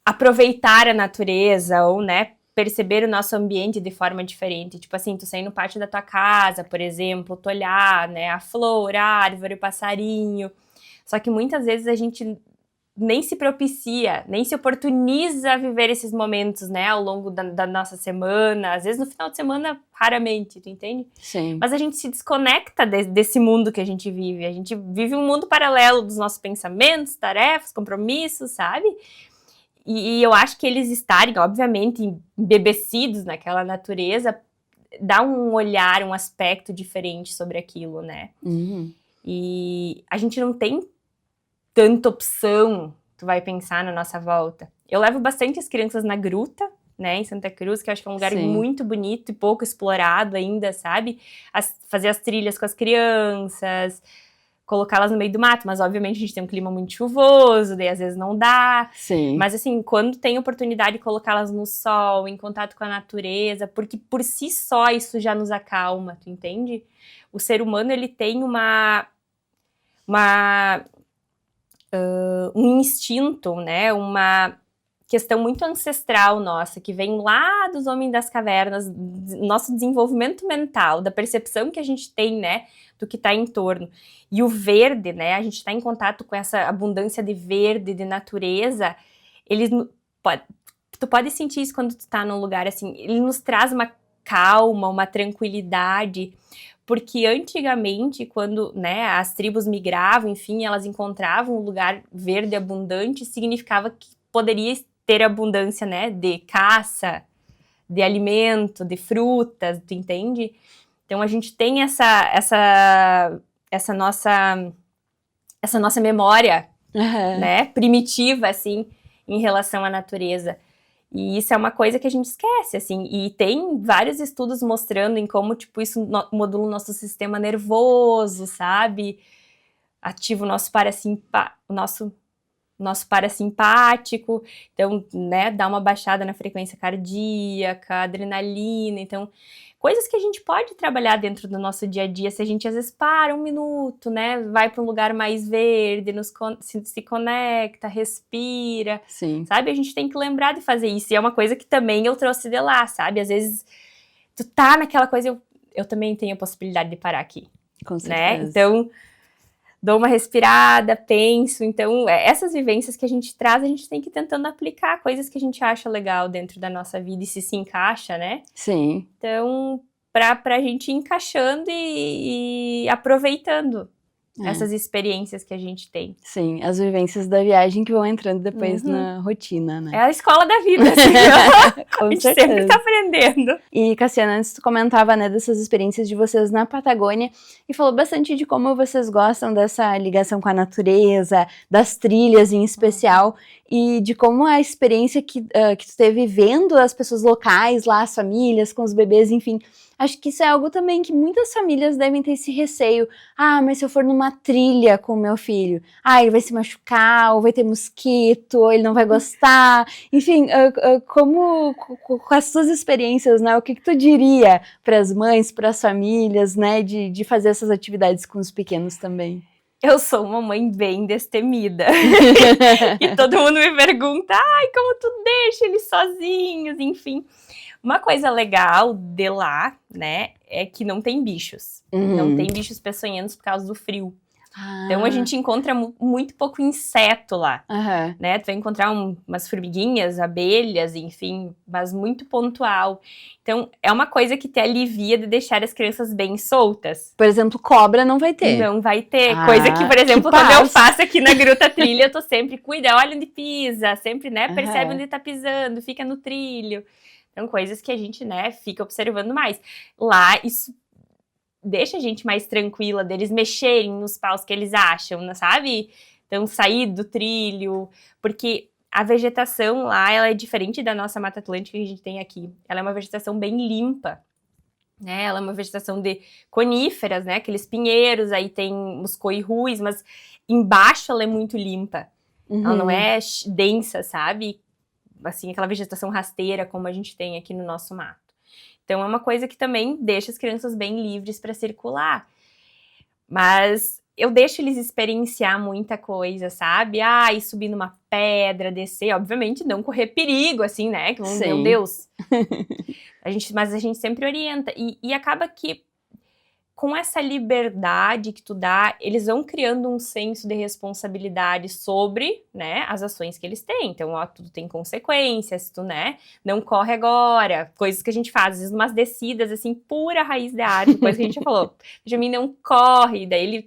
aproveitar a natureza ou, né, perceber o nosso ambiente de forma diferente. Tipo assim, tu sair no pátio da tua casa, por exemplo, tu olhar, né, a flor, a árvore, o passarinho. Só que muitas vezes a gente nem se propicia, nem se oportuniza a viver esses momentos, né, ao longo da nossa semana, às vezes no final de semana, raramente, tu entende? Sim. Mas a gente se desconecta desse mundo que a gente vive um mundo paralelo dos nossos pensamentos, tarefas, compromissos, sabe? E eu acho que eles estarem, obviamente, embebecidos naquela natureza, dá um olhar, um aspecto diferente sobre aquilo, né? E a gente não tem tanta opção, tu vai pensar na nossa volta. Eu levo bastante as crianças na gruta, né, em Santa Cruz, que eu acho que é um lugar muito bonito e pouco explorado ainda, sabe? Fazer as trilhas com as crianças, colocá-las no meio do mato, mas obviamente a gente tem um clima muito chuvoso, daí às vezes não dá. Sim. Mas assim, quando tem oportunidade de colocá-las no sol, em contato com a natureza, porque por si só isso já nos acalma, tu entende? O ser humano, ele tem um instinto, né, uma questão muito ancestral nossa, que vem lá dos homens das cavernas, nosso desenvolvimento mental, da percepção que a gente tem, né, do que está em torno. E o verde, né, a gente está em contato com essa abundância de verde, de natureza, tu pode sentir isso quando tu tá num lugar assim, ele nos traz uma calma, uma tranquilidade, porque antigamente, quando, né, as tribos migravam, enfim, elas encontravam um lugar verde abundante, significava que poderia ter abundância, né, de caça, de alimento, de frutas, tu entende? Então a gente tem essa nossa memória, né, primitiva, assim, em relação à natureza. E isso é uma coisa que a gente esquece, assim, e tem vários estudos mostrando em como, tipo, isso modula o nosso sistema nervoso, sabe? Ativa o nosso parasimpático, então, né, dá uma baixada na frequência cardíaca, adrenalina, então, coisas que a gente pode trabalhar dentro do nosso dia a dia, se a gente às vezes para um minuto, né, vai para um lugar mais verde, se conecta, respira, sabe? A gente tem que lembrar de fazer isso, e é uma coisa que também eu trouxe de lá, sabe? Às vezes, tu tá naquela coisa, eu também tenho a possibilidade de parar aqui, com certeza, né? Então, dou uma respirada, penso, então essas vivências que a gente traz, a gente tem que ir tentando aplicar coisas que a gente acha legal dentro da nossa vida e se encaixa, né? Sim. Então, pra gente ir encaixando e aproveitando essas experiências que a gente tem. Sim, as vivências da viagem que vão entrando depois na rotina, né? É a escola da vida, assim, com a gente certeza. sempre tá aprendendo. E, Cassiana, antes tu comentava, né, dessas experiências de vocês na Patagônia e falou bastante de como vocês gostam dessa ligação com a natureza, das trilhas em especial, e de como a experiência que tu teve vendo as pessoas locais lá, as famílias, com os bebês, enfim. Acho que isso é algo também que muitas famílias devem ter esse receio. Ah, mas se eu for numa trilha com o meu filho, ele vai se machucar, ou vai ter mosquito, ou ele não vai gostar. Enfim, com as suas experiências, né, o que tu diria para as mães, para as famílias, né, de fazer essas atividades com os pequenos também? Eu sou uma mãe bem destemida. E todo mundo me pergunta, como tu deixa eles sozinhos, enfim. Uma coisa legal de lá, né, é que não tem bichos. Não tem bichos peçonhentos por causa do frio. Então a gente encontra muito pouco inseto lá, né? Tu vai encontrar umas formiguinhas, abelhas, enfim, mas muito pontual. Então é uma coisa que te alivia de deixar as crianças bem soltas. Por exemplo, cobra não vai ter. Não vai ter. Coisa que, por exemplo, quando eu faço aqui na Gruta Trilha, eu tô sempre, cuida, olha onde pisa, sempre, né, percebe onde tá pisando, fica no trilho. Então, coisas que a gente, né, fica observando mais. Lá, isso deixa a gente mais tranquila deles mexerem nos paus que eles acham, sabe? Então, sair do trilho, porque a vegetação lá, ela é diferente da nossa Mata Atlântica que a gente tem aqui. Ela é uma vegetação bem limpa, né? Ela é uma vegetação de coníferas, né? Aqueles pinheiros, aí tem os coirus, mas embaixo ela é muito limpa. Ela não é densa, sabe? Assim, aquela vegetação rasteira como a gente tem aqui no nosso mato. Então, é uma coisa que também deixa as crianças bem livres para circular. Mas eu deixo eles experienciar muita coisa, sabe? E subir numa pedra, descer. Obviamente, não correr perigo, assim, né? Que, meu Deus. Mas a gente sempre orienta. E acaba que, com essa liberdade que tu dá, eles vão criando um senso de responsabilidade sobre, né, as ações que eles têm. Então, tudo tem consequências, tu, né, não corre agora. Coisas que a gente faz, às vezes, umas descidas, assim, pura raiz da árvore, coisa que a gente já falou. Benjamin não corre, daí ele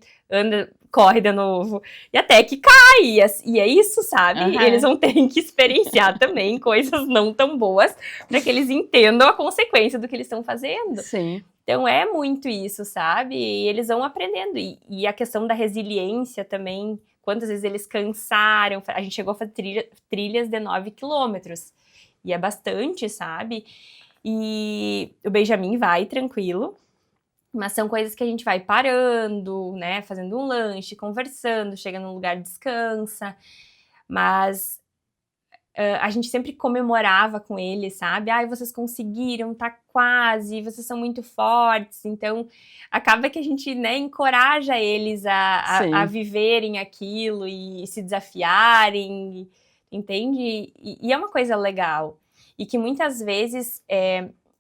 corre de novo, e até que cai, e é isso, sabe? Eles vão ter que experienciar também coisas não tão boas, para que eles entendam a consequência do que eles estão fazendo. Sim. Então, é muito isso, sabe? E eles vão aprendendo. E a questão da resiliência também, quantas vezes eles cansaram. A gente chegou a fazer trilhas de 9 quilômetros. E é bastante, sabe? E o Benjamin vai tranquilo. Mas são coisas que a gente vai parando, né? Fazendo um lanche, conversando, chega num lugar, descansa. Mas a gente sempre comemorava com eles, sabe? Vocês conseguiram, tá quase, vocês são muito fortes. Então, acaba que a gente, né, encoraja eles a viverem aquilo e se desafiarem, entende? E é uma coisa legal. E que muitas vezes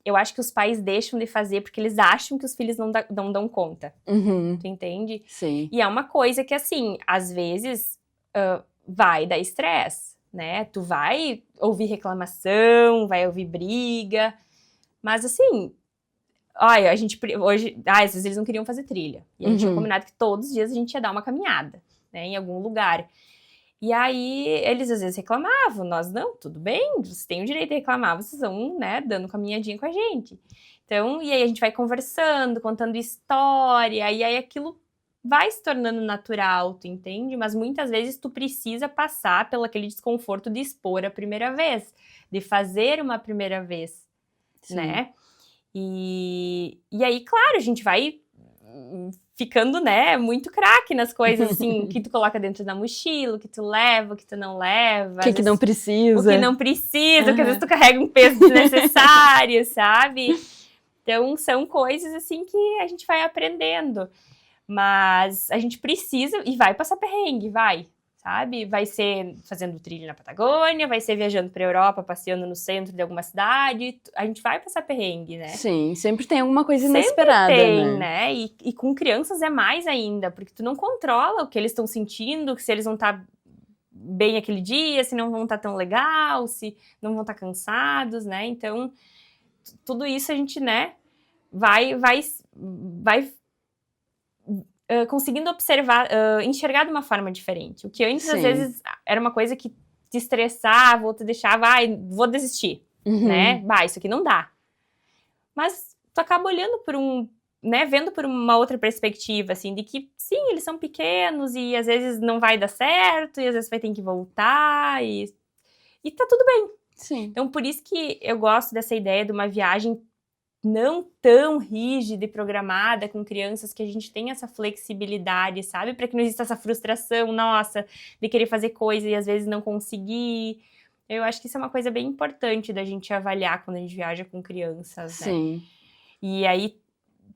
eu acho que os pais deixam de fazer porque eles acham que os filhos não dão conta. Tu entende? Sim. E é uma coisa que, assim, às vezes vai dar estresse. Né? Tu vai ouvir reclamação, vai ouvir briga, mas assim, olha, a gente hoje, às vezes eles não queriam fazer trilha, e a gente tinha combinado que todos os dias a gente ia dar uma caminhada, né, em algum lugar. E aí eles às vezes reclamavam, nós não, tudo bem, vocês têm o direito de reclamar, vocês vão, né, dando caminhadinha com a gente. Então, e aí a gente vai conversando, contando história, e aí aquilo vai se tornando natural, tu entende? Mas muitas vezes tu precisa passar pelo aquele desconforto de expor a primeira vez, de fazer uma primeira vez, né? E aí, claro, a gente vai ficando, né, muito craque nas coisas, assim, que tu coloca dentro da mochila, que tu leva, que tu não leva. O que não precisa. O que não precisa, que às vezes tu carrega um peso desnecessário, sabe? Então, são coisas, assim, que a gente vai aprendendo. Mas a gente precisa, e vai passar perrengue, sabe? Vai ser fazendo trilha na Patagônia, vai ser viajando pra Europa, passeando no centro de alguma cidade, a gente vai passar perrengue, né? Sim, sempre tem alguma coisa inesperada, sempre tem, né? E com crianças é mais ainda, porque tu não controla o que eles estão sentindo, se eles vão estar bem aquele dia, se não vão estar tão legal, se não vão estar cansados, né? Então, tudo isso a gente, né, vai conseguindo observar, enxergar de uma forma diferente. O que antes, às vezes, era uma coisa que te estressava ou te deixava, vou desistir, né? Isso aqui não dá. Mas tu acaba olhando por né, vendo por uma outra perspectiva, assim, de que, sim, eles são pequenos e às vezes não vai dar certo e às vezes vai ter que voltar e tá tudo bem. Sim. Então, por isso que eu gosto dessa ideia de uma viagem não tão rígida e programada com crianças, que a gente tem essa flexibilidade, sabe? Para que não exista essa frustração, nossa, de querer fazer coisa e às vezes não conseguir. Eu acho que isso é uma coisa bem importante da gente avaliar quando a gente viaja com crianças, né? Sim. E aí,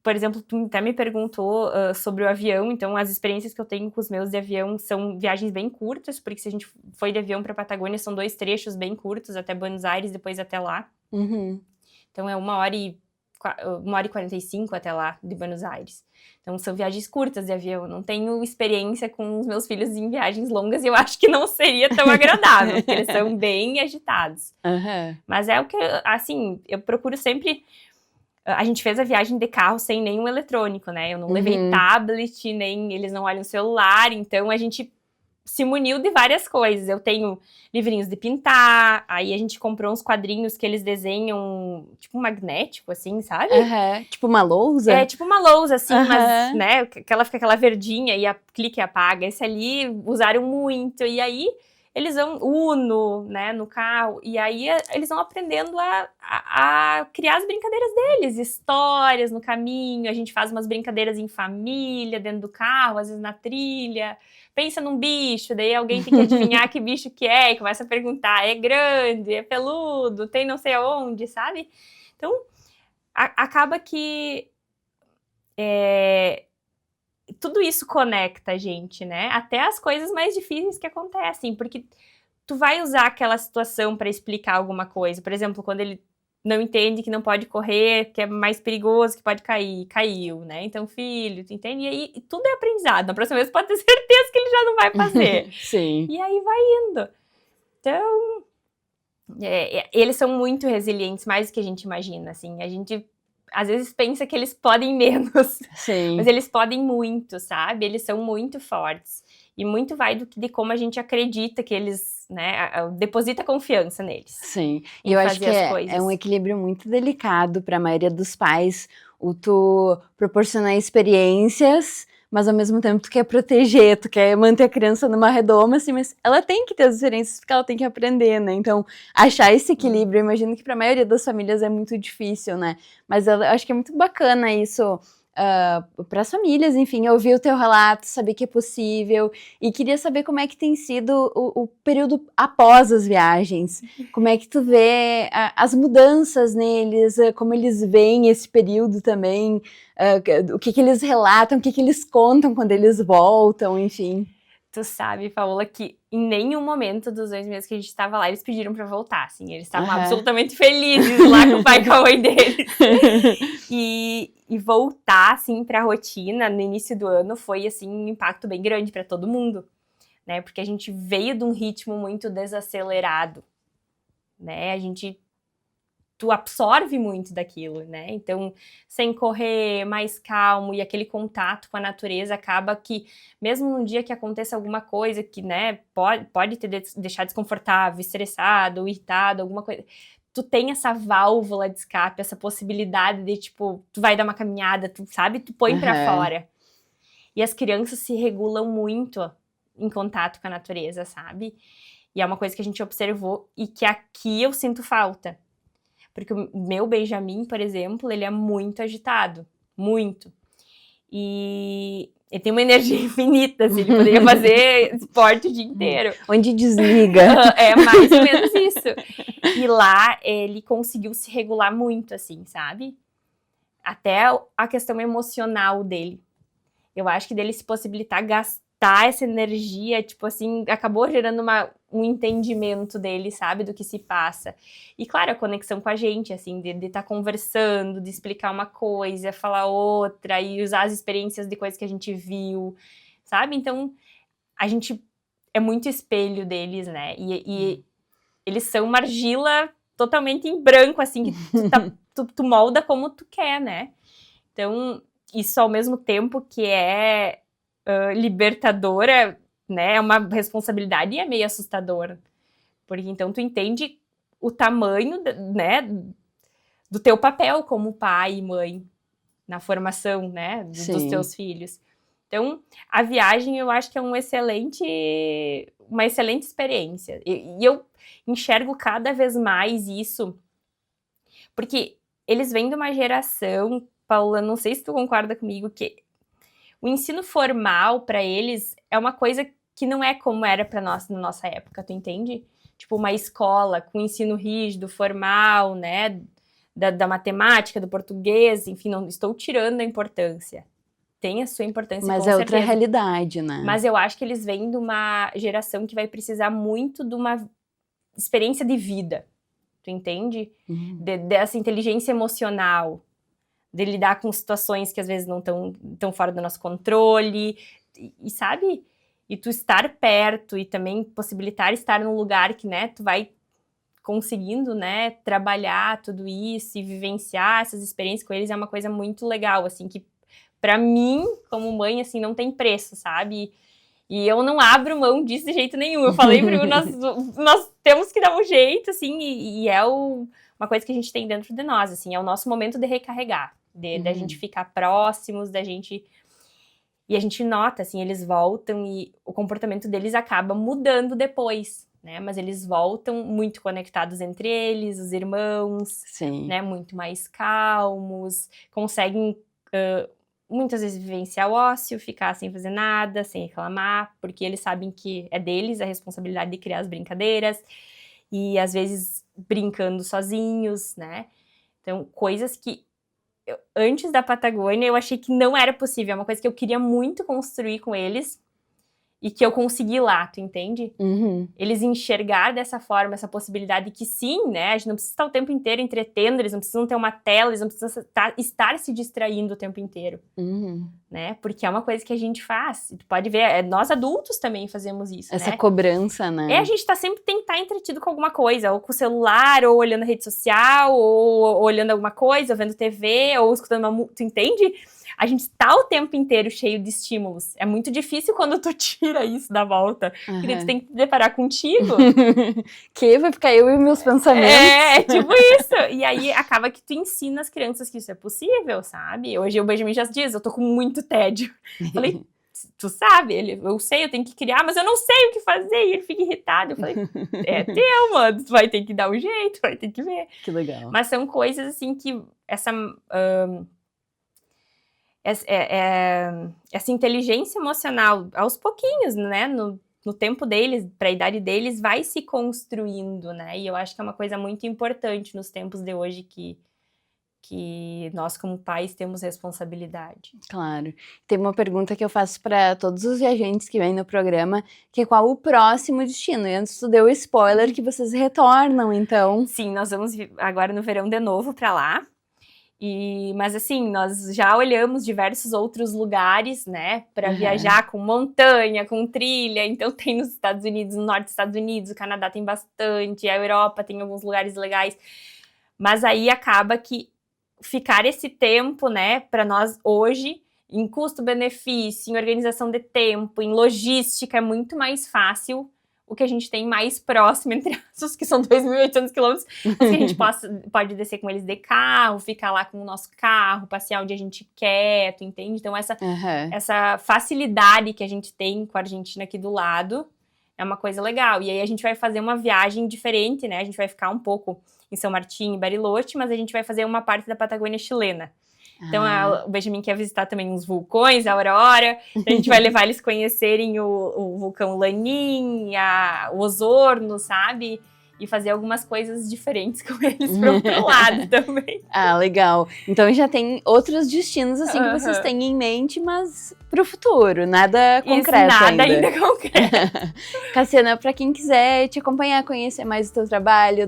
por exemplo, tu até me perguntou sobre o avião, então as experiências que eu tenho com os meus de avião são viagens bem curtas, porque se a gente foi de avião para Patagônia, são 2 trechos bem curtos, até Buenos Aires, depois até lá. Então é 1h45 até lá, de Buenos Aires. Então são viagens curtas de avião. Eu não tenho experiência com os meus filhos em viagens longas e eu acho que não seria tão agradável, porque eles são bem agitados. Mas é o que, assim, eu procuro sempre... A gente fez a viagem de carro sem nenhum eletrônico, né? Eu não levei tablet, nem eles não olham o celular, então a gente se muniu de várias coisas. Eu tenho livrinhos de pintar, aí a gente comprou uns quadrinhos que eles desenham, tipo, magnético, assim, sabe? Tipo uma lousa? É, tipo uma lousa, assim, mas, né, que ela fica aquela verdinha e clica e apaga. Esse ali usaram muito, e aí eles vão Uno, né, no carro, e aí eles vão aprendendo a criar as brincadeiras deles, histórias no caminho, a gente faz umas brincadeiras em família, dentro do carro, às vezes na trilha, pensa num bicho, daí alguém tem que adivinhar que bicho que é, e começa a perguntar, é grande, é peludo, tem não sei aonde, sabe? Então, acaba que tudo isso conecta a gente, né? Até as coisas mais difíceis que acontecem, porque tu vai usar aquela situação para explicar alguma coisa. Por exemplo, quando ele não entende que não pode correr, que é mais perigoso, que pode cair, caiu, né? Então, filho, tu entende? E aí tudo é aprendizado. Na próxima vez pode ter certeza que ele já não vai fazer. Sim. E aí vai indo. Então, eles são muito resilientes, mais do que a gente imagina, assim. A gente às vezes pensa que eles podem menos, Sim. mas eles podem muito, sabe? Eles são muito fortes. E muito vai de como a gente acredita que eles, né, deposita confiança neles. Sim, e eu acho que é um equilíbrio muito delicado para a maioria dos pais, o tu proporcionar experiências, mas ao mesmo tempo tu quer proteger, tu quer manter a criança numa redoma, assim, mas ela tem que ter as experiências porque ela tem que aprender, né? Então, achar esse equilíbrio, eu imagino que para a maioria das famílias é muito difícil, né? Mas eu acho que é muito bacana isso. Para as famílias, enfim, ouvir o teu relato, saber que é possível, e queria saber como é que tem sido o período após as viagens, como é que tu vê as mudanças neles, como eles veem esse período também, o que eles relatam, o que eles contam quando eles voltam, enfim. Tu sabe, Paola, que em nenhum momento dos 2 meses que a gente estava lá, eles pediram pra voltar, assim, eles estavam absolutamente felizes lá com o pai e com a mãe deles. E voltar, assim, pra rotina no início do ano foi, assim, um impacto bem grande pra todo mundo, né, porque a gente veio de um ritmo muito desacelerado, né, tu absorve muito daquilo, né? Então, sem correr, mais calmo e aquele contato com a natureza acaba que, mesmo num dia que aconteça alguma coisa que, né, pode te deixar desconfortável, estressado, irritado, alguma coisa, tu tem essa válvula de escape, essa possibilidade de, tipo, tu vai dar uma caminhada, tu sabe, tu põe pra fora. E as crianças se regulam muito em contato com a natureza, sabe? E é uma coisa que a gente observou e que aqui eu sinto falta. Porque o meu Benjamin, por exemplo, ele é muito agitado, muito. E ele tem uma energia infinita, assim, ele poderia fazer esporte o dia inteiro. Onde desliga. É mais ou menos isso. E lá ele conseguiu se regular muito, assim, sabe? Até a questão emocional dele. Eu acho que dele se possibilitar gastar essa energia, tipo assim, acabou gerando um entendimento dele, sabe, do que se passa. E claro, a conexão com a gente, assim, de estar conversando, de explicar uma coisa, falar outra, e usar as experiências de coisas que a gente viu, sabe? Então, a gente é muito espelho deles, né? E eles são uma argila totalmente em branco, assim, que tu molda como tu quer, né? Então, isso ao mesmo tempo que é libertadora, né, é uma responsabilidade e é meio assustadora, porque então tu entende o tamanho, né, do teu papel como pai e mãe na formação, né, dos teus filhos. Então, a viagem eu acho que é uma excelente experiência, e eu enxergo cada vez mais isso, porque eles vêm de uma geração, Paula, não sei se tu concorda comigo, que o ensino formal para eles é uma coisa que não é como era para nós na nossa época, tu entende? Tipo, uma escola com ensino rígido, formal, né, da matemática, do português, enfim, não estou tirando a importância. Tem a sua importância, mas com é certeza. Outra realidade, né? Mas eu acho que eles vêm de uma geração que vai precisar muito de uma experiência de vida, tu entende? Dessa inteligência emocional, de lidar com situações que às vezes não estão fora do nosso controle, e sabe? E tu estar perto e também possibilitar estar num lugar que, né, tu vai conseguindo, né, trabalhar tudo isso e vivenciar essas experiências com eles é uma coisa muito legal, assim, que pra mim, como mãe, assim, não tem preço, sabe? E eu não abro mão disso de jeito nenhum. Eu falei para nós temos que dar um jeito, assim, e é uma coisa que a gente tem dentro de nós, assim, é o nosso momento de recarregar, da gente ficar próximos, da gente... E a gente nota, assim, eles voltam e o comportamento deles acaba mudando depois, né? Mas eles voltam muito conectados entre eles, os irmãos, Sim. né? Muito mais calmos, conseguem muitas vezes vivenciar o ócio, ficar sem fazer nada, sem reclamar, porque eles sabem que é deles a responsabilidade de criar as brincadeiras e às vezes brincando sozinhos, né? Então, coisas que antes da Patagônia eu achei que não era possível, é uma coisa que eu queria muito construir com eles e que eu consegui lá, tu entende? Eles enxergar dessa forma, essa possibilidade que sim, né, a gente não precisa estar o tempo inteiro entretendo, eles não precisam ter uma tela, eles não precisam estar se distraindo o tempo inteiro, né, porque é uma coisa que a gente faz, tu pode ver, nós adultos também fazemos isso, essa né? cobrança, né? A gente sempre tem que estar entretido com alguma coisa, ou com o celular, ou olhando a rede social, ou olhando alguma coisa, ou vendo TV, ou escutando uma música, tu entende? A gente tá o tempo inteiro cheio de estímulos. É muito difícil quando tu tira isso da volta. Porque tu tem que te deparar contigo. Que vai ficar eu e meus pensamentos. É tipo isso. E aí acaba que tu ensina as crianças que isso é possível, sabe? Hoje o Benjamin já diz, eu tô com muito tédio. Falei, tu sabe? Eu sei, eu tenho que criar, mas eu não sei o que fazer. E ele fica irritado. Eu falei, é teu, mano. Tu vai ter que dar um jeito, vai ter que ver. Que legal. Mas são coisas assim que essa inteligência emocional, aos pouquinhos, né, no tempo deles, para a idade deles, vai se construindo, né, e eu acho que é uma coisa muito importante nos tempos de hoje que nós, como pais, temos responsabilidade. Claro. Tem uma pergunta que eu faço para todos os viajantes que vêm no programa, que é qual o próximo destino? E antes tu deu o spoiler que vocês retornam, então. Sim, nós vamos agora no verão de novo para lá. Mas assim, nós já olhamos diversos outros lugares, né, para viajar com montanha, com trilha. Então tem nos Estados Unidos, no norte dos Estados Unidos, o Canadá tem bastante, a Europa tem alguns lugares legais. Mas aí acaba que ficar esse tempo, né, para nós hoje, em custo-benefício, em organização de tempo, em logística, é muito mais fácil o que a gente tem mais próximo, entre aspas, que são 2.800 quilômetros, mas que a gente pode descer com eles de carro, ficar lá com o nosso carro, passear onde a gente quer, tu entende? Então essa facilidade que a gente tem com a Argentina aqui do lado é uma coisa legal. E aí a gente vai fazer uma viagem diferente, né? A gente vai ficar um pouco em São Martín e Bariloche, mas a gente vai fazer uma parte da Patagônia chilena. Então, o Benjamin quer visitar também uns vulcões, a Aurora. A gente vai levar eles conhecerem o vulcão Lanín, o Osorno, sabe? E fazer algumas coisas diferentes com eles pro outro lado também. Legal. Então já tem outros destinos, assim, que vocês têm em mente, mas pro futuro, nada concreto ainda concreto. Cassiana, pra quem quiser te acompanhar, conhecer mais o teu trabalho,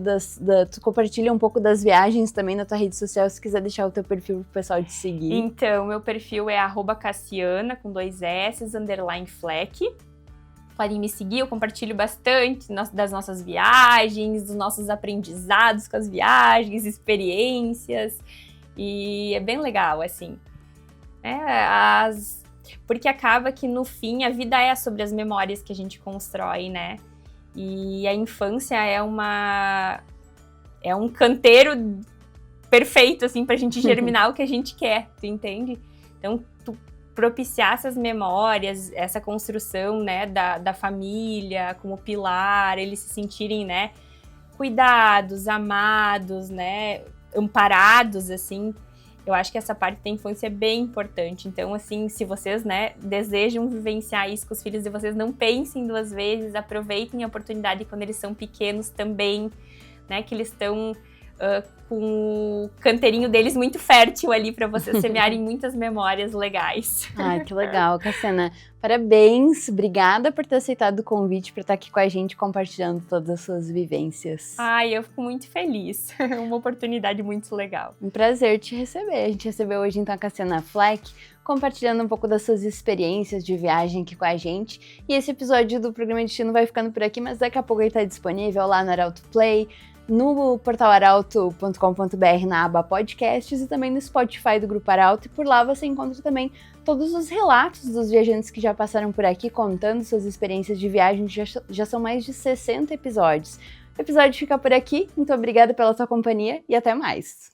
tu compartilha um pouco das viagens também na tua rede social, se quiser deixar o teu perfil pro pessoal te seguir. Então, meu perfil é @Cassiana, com 2 S, _Fleck. Podem me seguir, eu compartilho bastante das nossas viagens, dos nossos aprendizados com as viagens, experiências, e é bem legal, assim. Porque acaba que, no fim, a vida é sobre as memórias que a gente constrói, né? E a infância é um canteiro perfeito, assim, pra gente germinar o que a gente quer, tu entende? Então, propiciar essas memórias, essa construção, né, da família como pilar, eles se sentirem, né, cuidados, amados, né, amparados, assim. Eu acho que essa parte da infância é bem importante. Então, assim, se vocês, né, desejam vivenciar isso com os filhos de vocês, não pensem 2 vezes, aproveitem a oportunidade quando eles são pequenos também, né, que eles estão com o canteirinho deles muito fértil ali para vocês semearem muitas memórias legais. Ai, que legal, Cassiana. Parabéns, obrigada por ter aceitado o convite para estar aqui com a gente compartilhando todas as suas vivências. Ai, eu fico muito feliz. Uma oportunidade muito legal. Um prazer te receber. A gente recebeu hoje então a Cassiana Fleck, compartilhando um pouco das suas experiências de viagem aqui com a gente. E esse episódio do Programa Destino vai ficando por aqui, mas daqui a pouco ele está disponível lá no Arauto Play, no portalaralto.com.br na aba podcasts e também no Spotify do Grupo Arauto, e por lá você encontra também todos os relatos dos viajantes que já passaram por aqui contando suas experiências de viagem. Já são mais de 60 episódios. O episódio fica por aqui, muito obrigada pela sua companhia e até mais!